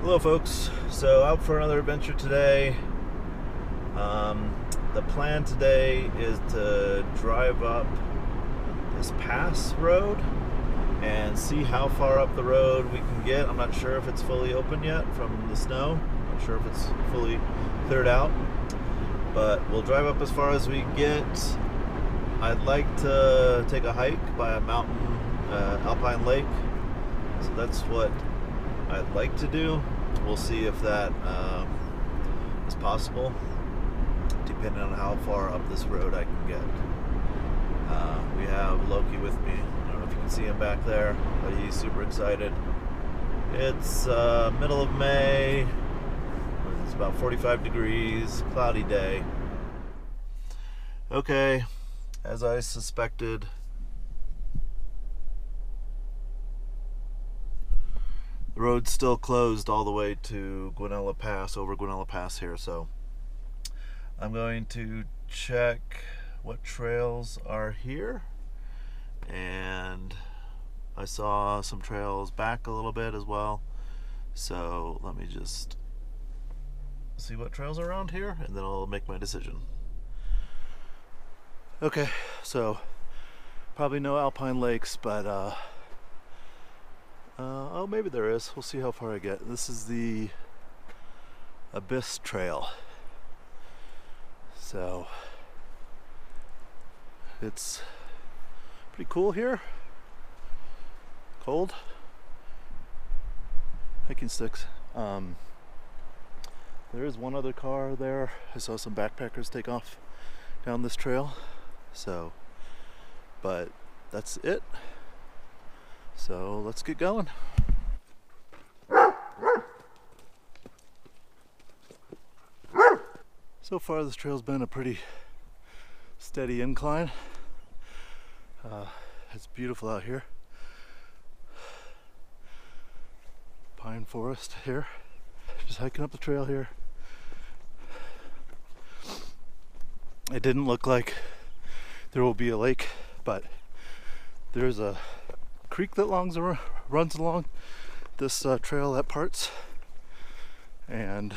Hello folks, so out for another adventure today. The plan today is to drive up this pass road and see how far up the road we can get. I'm not sure if it's fully open yet from the snow. I'm not sure if it's fully cleared out, but we'll drive up as far as we get. I'd like to take a hike by a mountain, alpine lake, so that's what I'd like to do. We'll see if that is possible, depending on how far up this road I can get. We have Loki with me. I don't know if you can see him back there, but he's super excited. It's middle of May. It's about 45 degrees, cloudy day. Okay, as I suspected, the road's still closed all the way to Guanella Pass, over Guanella Pass here, so I'm going to check what trails are here, and I saw some trails back a little bit as well, so let me just see what trails are around here and then I'll make my decision. Okay, so probably no alpine lakes, but oh, maybe there is. We'll see how far I get. This is the Abyss Trail. So it's pretty cool here. Cold. Hiking sticks. There is one other car there. I saw some backpackers take off down this trail. So, but that's it. So let's get going. So far this trail's been a pretty steady incline. It's beautiful out here. Pine forest here. Just hiking up the trail here. It didn't look like there will be a lake, but there's a creek that runs along this trail at parts, and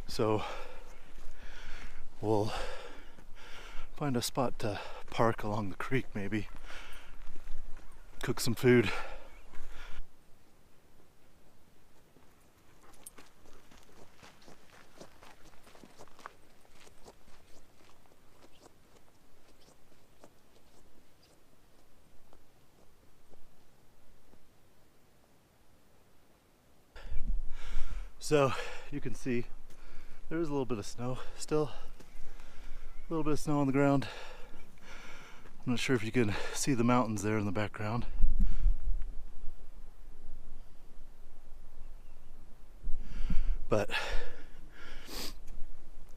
so we'll find a spot to park along the creek, maybe cook some food. So you can see there is a little bit of snow still, a little bit of snow on the ground. I'm not sure if you can see the mountains there in the background. But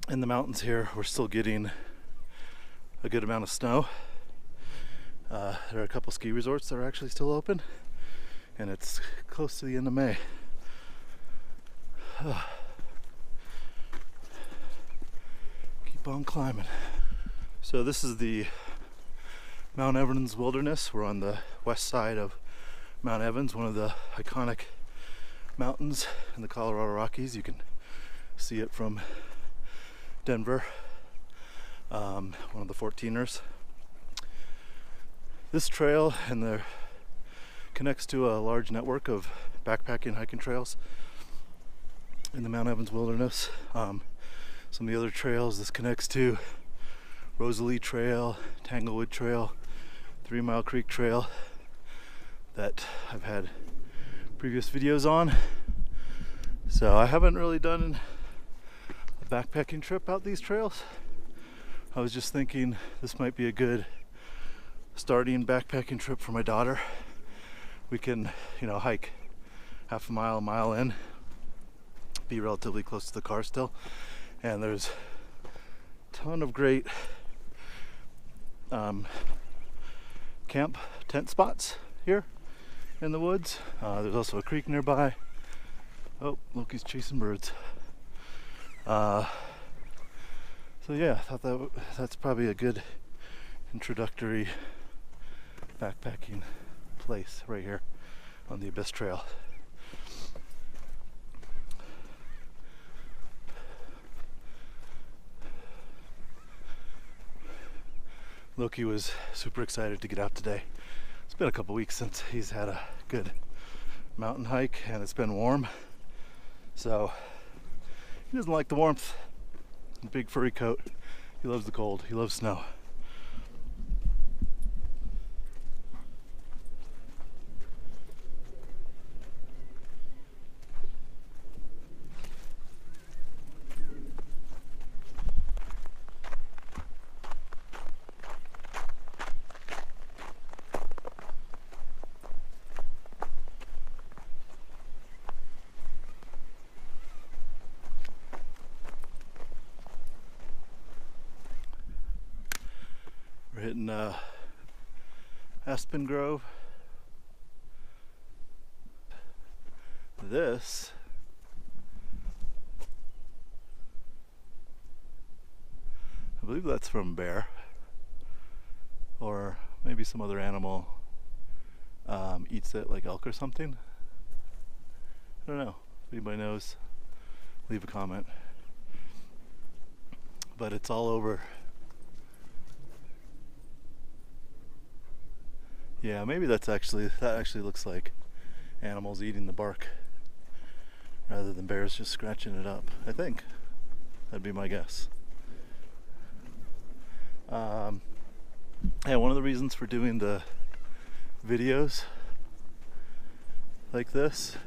in the mountains here, we're still getting a good amount of snow. There are a couple ski resorts that are actually still open, and it's close to the end of May. Keep on climbing. So this is the Mount Evans Wilderness. We're on the west side of Mount Evans, one of the iconic mountains in the Colorado Rockies. You can see it from Denver, one of the 14ers. This trail connects to a large network of backpacking hiking trails in the Mount Evans Wilderness. Some of the other trails this connects to: Rosalie Trail, Tanglewood Trail, 3 Mile Creek Trail, that I've had previous videos on. So I haven't really done a backpacking trip out these trails. I was just thinking this might be a good starting backpacking trip for my daughter. We can, hike half a mile in, be relatively close to the car still, and there's a ton of great camp tent spots here in the woods. There's also a creek nearby. Oh, Loki's chasing birds. So yeah, I thought that's probably a good introductory backpacking place right here on the Abyss Trail. Loki was super excited to get out today. It's been a couple weeks since he's had a good mountain hike, and it's been warm, so he doesn't like the warmth. Big furry coat. He loves the cold. He loves snow. We're hitting Aspen Grove. This I believe that's from bear, or maybe some other animal eats it, like elk or something. I don't know. If anybody knows, leave a comment. But it's all over. Yeah, maybe that actually looks like animals eating the bark rather than bears just scratching it up. I think that'd be my guess. Yeah, one of the reasons for doing the videos like this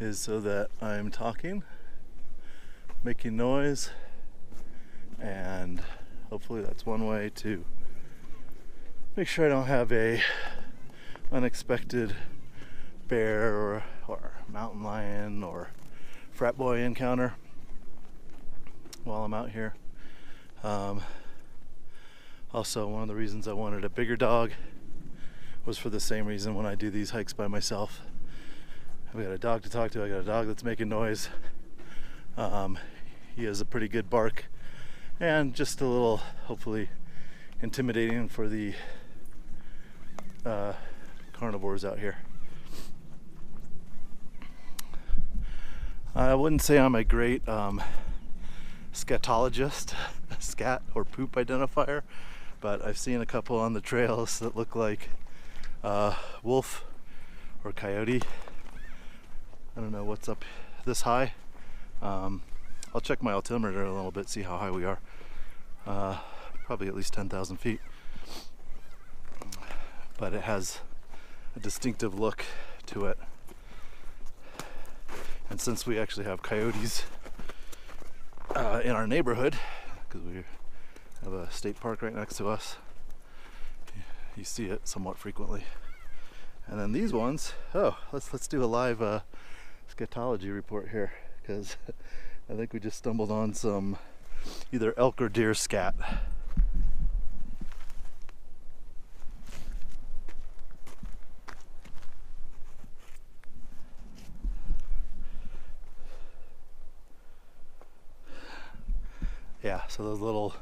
is so that I'm talking, making noise, and hopefully that's one way to make sure I don't have a unexpected bear or mountain lion or frat boy encounter while I'm out here. Also, one of the reasons I wanted a bigger dog was for the same reason when I do these hikes by myself. I've got a dog to talk to, I got a dog that's making noise. He has a pretty good bark and just a little, hopefully, intimidating for the carnivores out here. I wouldn't say I'm a great scatologist, scat or poop identifier, but I've seen a couple on the trails that look like wolf or coyote. I don't know what's up this high. I'll check my altimeter a little bit, see how high we are. Probably at least 10,000 feet. But it has a distinctive look to it. And since we actually have coyotes in our neighborhood, because we have a state park right next to us, you see it somewhat frequently. And then these ones, let's do a live scatology report here, because I think we just stumbled on some either elk or deer scat. Yeah, so those little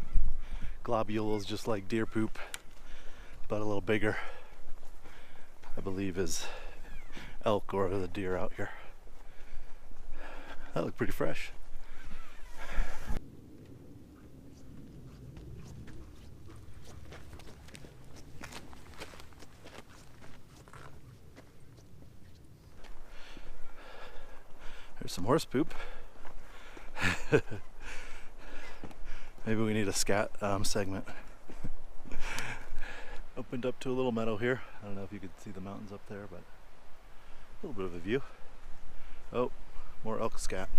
globules, just like deer poop, but a little bigger, I believe is elk or the deer out here. That looked pretty fresh. There's some horse poop. Maybe we need a scat segment. Opened up to a little meadow here. I don't know if you could see the mountains up there, but a little bit of a view. Oh, more elk scat.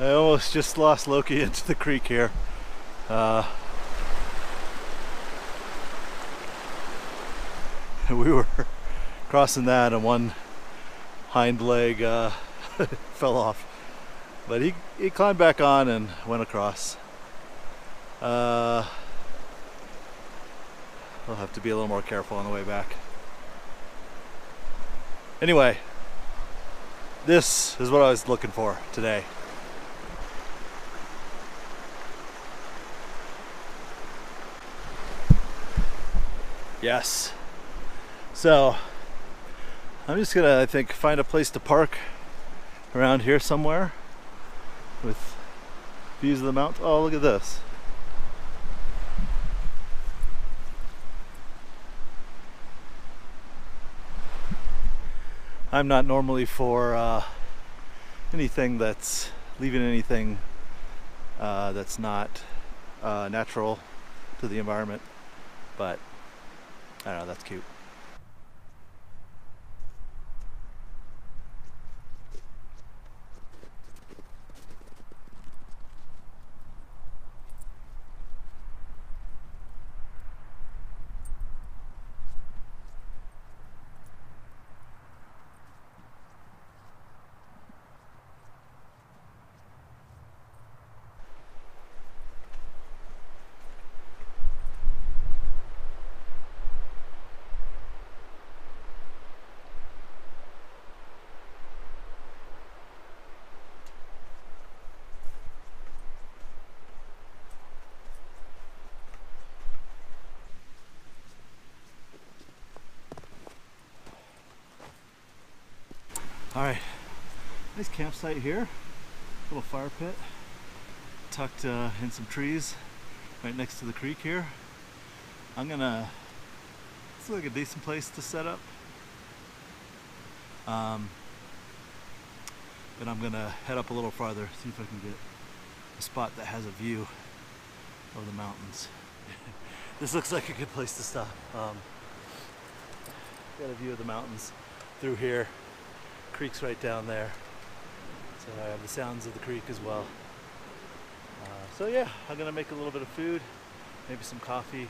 I almost just lost Loki into the creek here. We were crossing that and one hind leg fell off. But he climbed back on and went across. We'll have to be a little more careful on the way back. Anyway, this is what I was looking for today. Yes. So, I'm just gonna, I think, find a place to park around here somewhere with views of the mountains. Oh, look at this. I'm not normally for anything that's leaving anything that's not natural to the environment, but I don't know, that's cute. Alright, nice campsite here, little fire pit tucked in some trees right next to the creek here. This looks like a decent place to set up. But I'm gonna head up a little farther, see if I can get a spot that has a view of the mountains. This looks like a good place to stop. Got a view of the mountains through here. Creek's right down there, so I have the sounds of the creek as well. So yeah, I'm gonna make a little bit of food, maybe some coffee,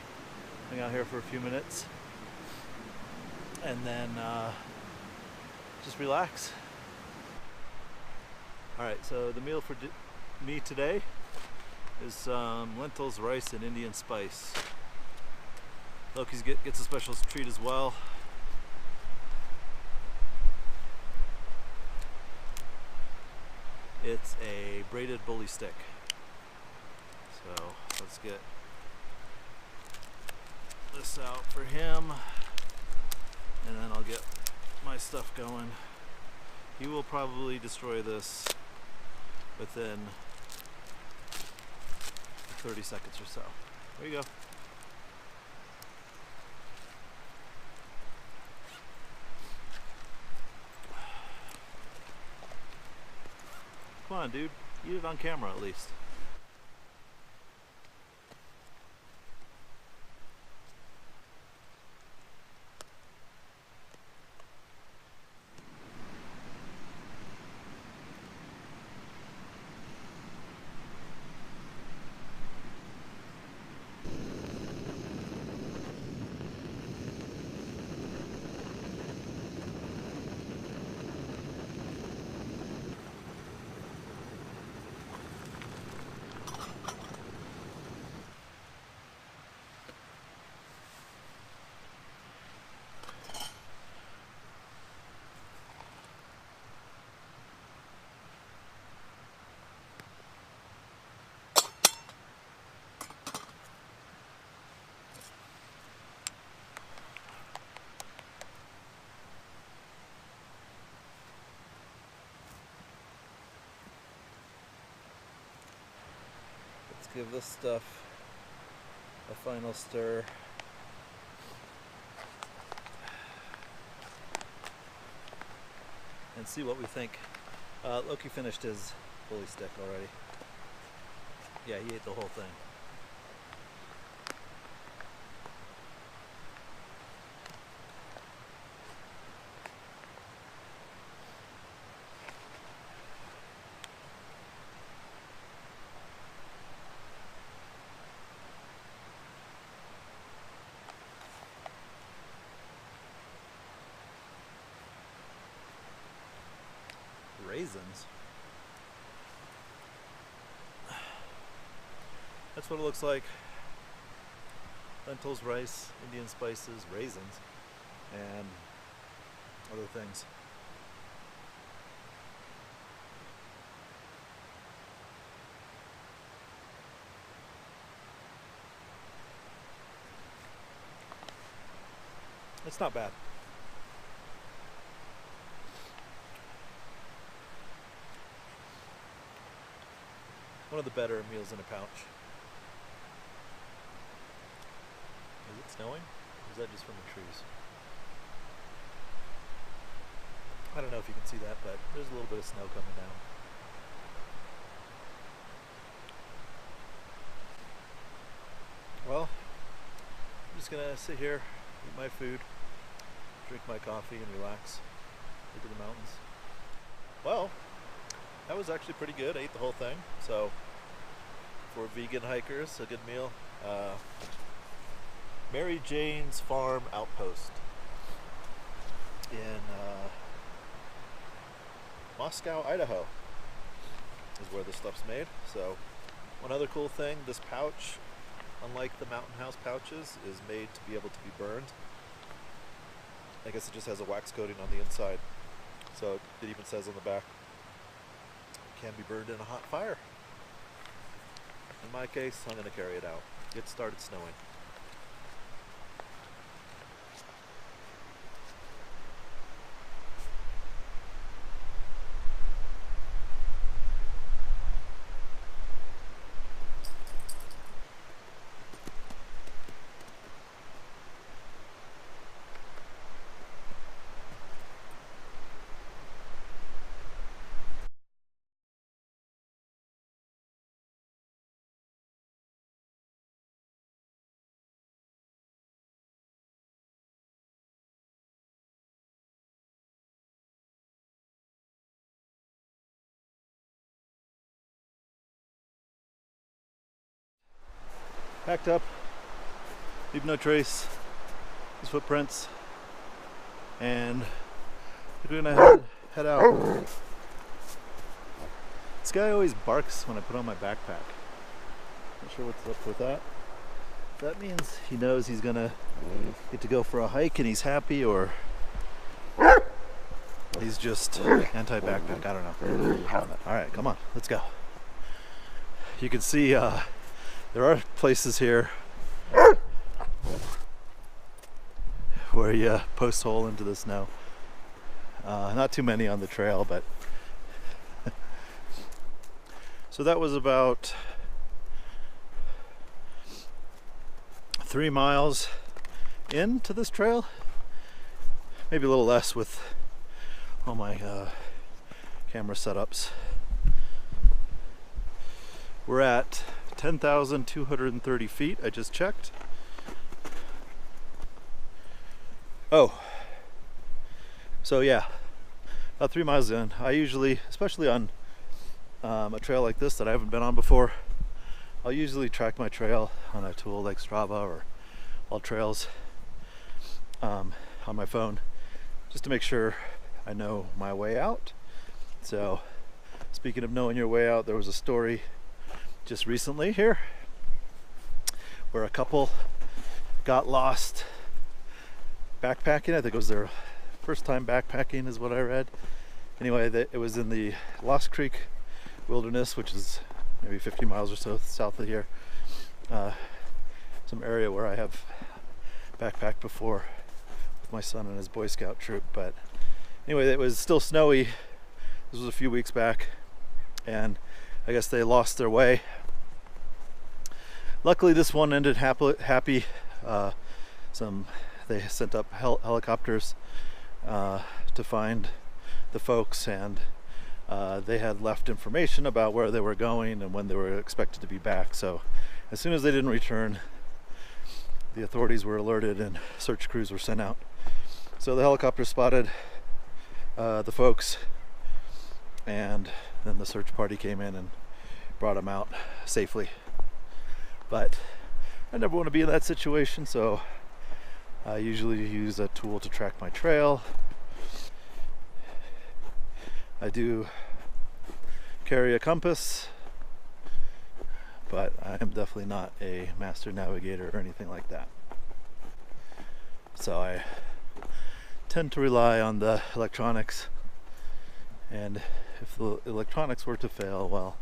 hang out here for a few minutes, and then just relax. Alright, so the meal for me today is lentils, rice, and Indian spice. Loki's gets a special treat as well. It's a braided bully stick. So let's get this out for him, and then I'll get my stuff going. He will probably destroy this within 30 seconds or so. There you go. Come on, dude. Eat it on camera at least. Give this stuff a final stir. And see what we think. Loki finished his bully stick already. Yeah, he ate the whole thing. raisins. That's what it looks like. Lentils, rice, Indian spices, raisins, and other things. It's not bad. One of the better meals in a pouch. Is it snowing? Or is that just from the trees? I don't know if you can see that, but there's a little bit of snow coming down. Well, I'm just gonna sit here, eat my food, drink my coffee, and relax. Look at the mountains. Well, that was actually pretty good. I ate the whole thing. So, for vegan hikers, a good meal. Mary Jane's Farm Outpost in Moscow, Idaho is where this stuff's made. So, one other cool thing, this pouch, unlike the Mountain House pouches, is made to be able to be burned. I guess it just has a wax coating on the inside. So it even says on the back, it can be burned in a hot fire. In my case, I'm going to carry it out. It started snowing. Packed up, leave no trace, his footprints, and we're gonna head out. This guy always barks when I put on my backpack. Not sure what's up with that. That means he knows he's gonna get to go for a hike and he's happy, or he's just anti-backpack. I don't know. Alright, come on, let's go. You can see there are places here where you post hole into the snow. Not too many on the trail, but so that was about 3 miles into this trail, maybe a little less with all my camera setups. We're at 10,230 feet. I just checked. Oh, so yeah, about 3 miles in. I usually, especially on a trail like this that I haven't been on before, I'll usually track my trail on a tool like Strava or AllTrails on my phone, just to make sure I know my way out. So, speaking of knowing your way out, there was a story just recently here where a couple got lost backpacking. I think it was their first time backpacking is what I read. Anyway, it was in the Lost Creek Wilderness, which is maybe 50 miles or so south of here. Some area where I have backpacked before with my son and his Boy Scout troop. But anyway, it was still snowy. This was a few weeks back, and I guess they lost their way. Luckily, this one ended happy. They sent up helicopters to find the folks, and they had left information about where they were going and when they were expected to be back. So as soon as they didn't return, the authorities were alerted and search crews were sent out. So the helicopter spotted the folks, and then the search party came in and brought them out safely. But I never want to be in that situation, so I usually use a tool to track my trail. I do carry a compass, but I am definitely not a master navigator or anything like that. So I tend to rely on the electronics, and if the electronics were to fail, well,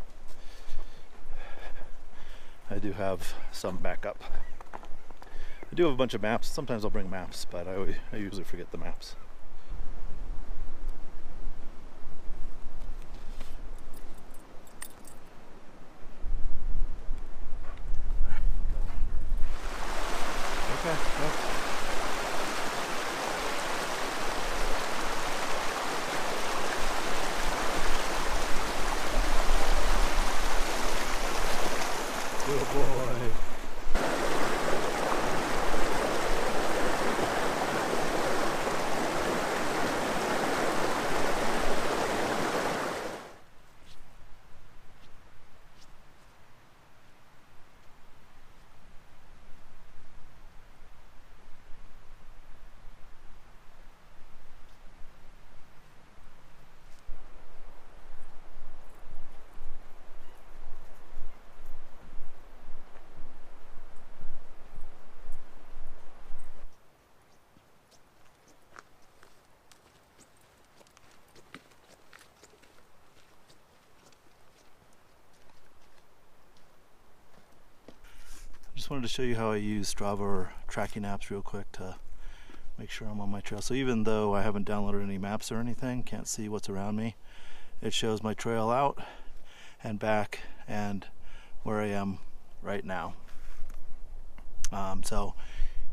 I do have some backup. I do have a bunch of maps. Sometimes I'll bring maps, but I usually forget the maps. Okay. Well. Good boy. Just wanted to show you how I use Strava or tracking apps real quick to make sure I'm on my trail. So even though I haven't downloaded any maps or anything, can't see what's around me, it shows my trail out and back and where I am right now. So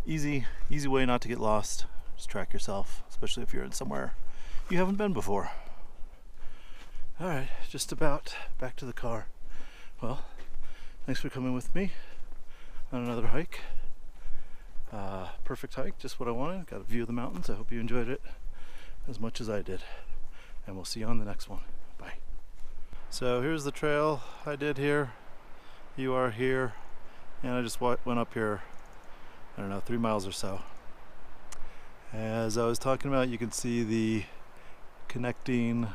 easy way not to get lost. Just track yourself, especially if you're in somewhere you haven't been before. All right, just about back to the car. Well, thanks for coming with me on another hike. Perfect hike, just what I wanted. Got a view of the mountains. I hope you enjoyed it as much as I did. And we'll see you on the next one. Bye. So here's the trail I did here. You are here. And I just went up here, I don't know, 3 miles or so. As I was talking about, you can see the connecting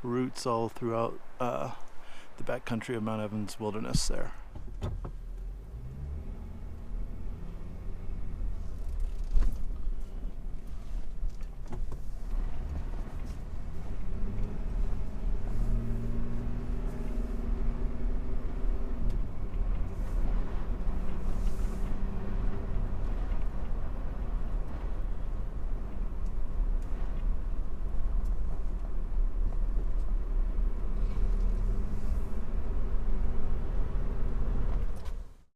routes all throughout the backcountry of Mount Evans Wilderness there.